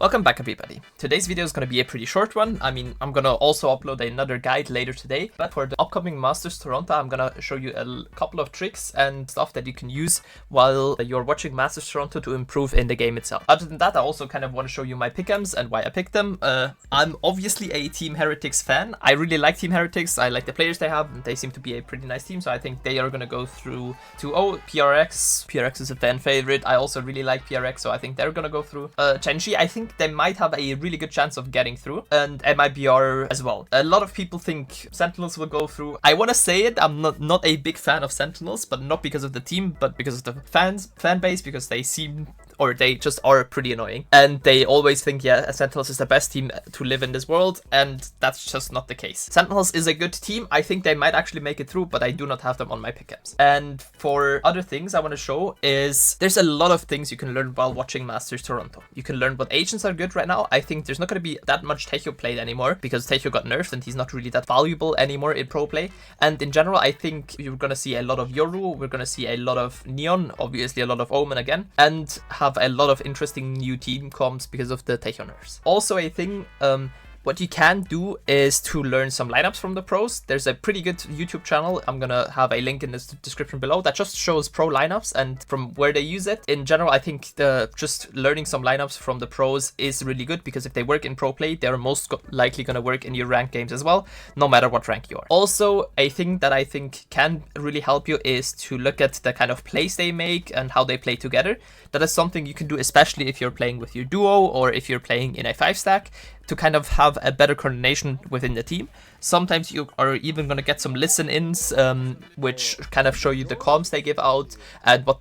Welcome back everybody. Today's video is going to be a pretty short one. I mean, I'm going to also upload another guide later today, but for the upcoming Masters Toronto, I'm going to show you a couple of tricks and stuff that you can use while you're watching Masters Toronto to improve in the game itself. Other than that, I also kind of want to show you my pick'ems and why I picked them. I'm obviously a Team Heretics fan. I really like Team Heretics. I like the players they have, and they seem to be a pretty nice team, so I think they are going to go through 2-0. PRX. PRX is a fan favorite. I also really like PRX, so I think they're going to go through. Chenji, I think they might have a really good chance of getting through, and MIBR as well. A lot of people think Sentinels will go through. I want to say it, I'm not a big fan of Sentinels, but not because of the team, but because of the fan base, because they seem, or they just are pretty annoying, and they always think, yeah, Sentinels is the best team to live in this world, and that's just not the case. Sentinels is a good team. I think they might actually make it through, but I do not have them on my pick'ems. And for other things I want to show is there's a lot of things you can learn while watching Masters Toronto. You can learn what agents are good right now. I think there's not going to be that much Tejo played anymore because Tejo got nerfed and he's not really that valuable anymore in pro play. And in general, I think you're going to see a lot of Yoru, we're going to see a lot of Neon, obviously a lot of Omen again, and have a lot of interesting new team comps because of the Tejo nerfs. Also a thing, what you can do is to learn some lineups from the pros. There's a pretty good YouTube channel. I'm gonna have a link in the description below that just shows pro lineups and from where they use it. In general, I think just learning some lineups from the pros is really good because if they work in pro play, they're most likely gonna work in your ranked games as well, no matter what rank you are. Also, a thing that I think can really help you is to look at the kind of plays they make and how they play together. That is something you can do, especially if you're playing with your duo or if you're playing in a 5-stack, to kind of have a better coordination within the team. Sometimes you are even going to get some listen-ins, which kind of show you the comms they give out and what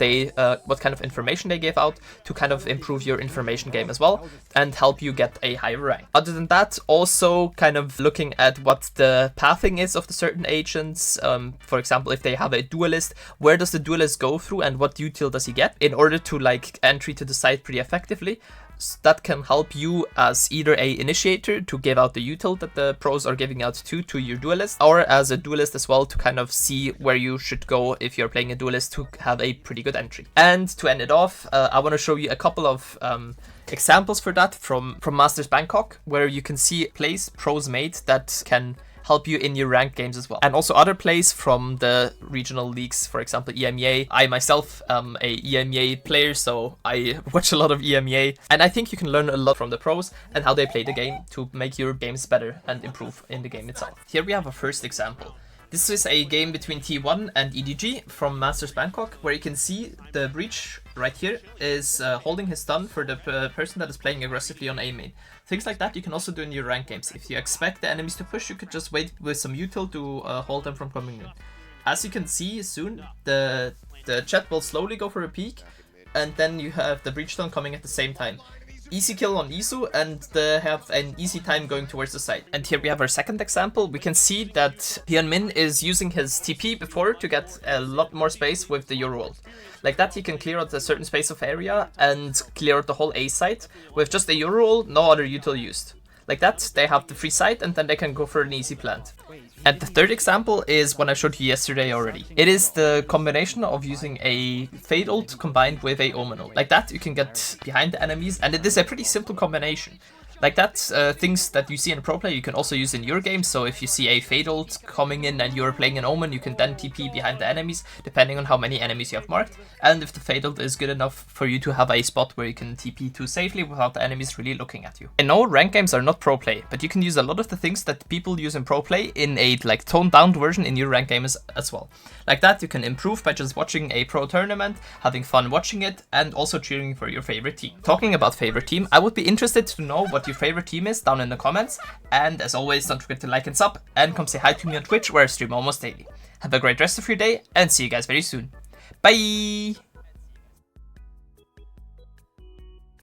kind of information they give out to kind of improve your information game as well and help you get a higher rank. Other than that, also kind of looking at what the pathing is of the certain agents. For example, if they have a duelist, where does the duelist go through and what util does he get in order to like entry to the site pretty effectively. That can help you as either a initiator to give out the util that the pros are giving out to your duelist, or as a duelist as well to kind of see where you should go if you're playing a duelist to have a pretty good entry. And to end it off, I want to show you a couple of examples for that from Masters Bangkok, where you can see plays pros made that can help you in your ranked games as well. And also other plays from the regional leagues, for example, EMEA. I myself am a EMEA player, so I watch a lot of EMEA. And I think you can learn a lot from the pros and how they play the game to make your games better and improve in the game itself. Here we have a first example. This is a game between T1 and EDG from Masters Bangkok, where you can see the Breach right here is holding his stun for the person that is playing aggressively on A main. Things like that you can also do in your rank games. If you expect the enemies to push, you could just wait with some util to hold them from coming in. As you can see soon, the chat will slowly go for a peek, and then you have the Breach stun coming at the same time. Easy kill on Isu, and they have an easy time going towards the side. And here we have our second example. We can see that Hyunmin is using his TP before to get a lot more space with the Yoru ult. Like that, he can clear out a certain space of area and clear out the whole A site with just a Yoru ult, no other util used. Like that, they have the free site and then they can go for an easy plant. And the third example is one I showed you yesterday already. It is the combination of using a Fade ult combined with a Omen ult. Like that, you can get behind the enemies, and it is a pretty simple combination. Like that, things that you see in pro play you can also use in your game. So if you see a Fade ult coming in and you're playing an Omen, you can then TP behind the enemies depending on how many enemies you have marked. And if the Fade ult is good enough for you to have a spot where you can TP to safely without the enemies really looking at you. I know rank games are not pro play, but you can use a lot of the things that people use in pro play in a like toned down version in your rank game as well. Like that, you can improve by just watching a pro tournament, having fun watching it, and also cheering for your favorite team. Talking about favorite team, I would be interested to know what your favorite team is down in the comments. And as always, don't forget to like and sub, and come say hi to me on Twitch where I stream almost daily. Have a great rest of your day, and see you guys very soon. Bye!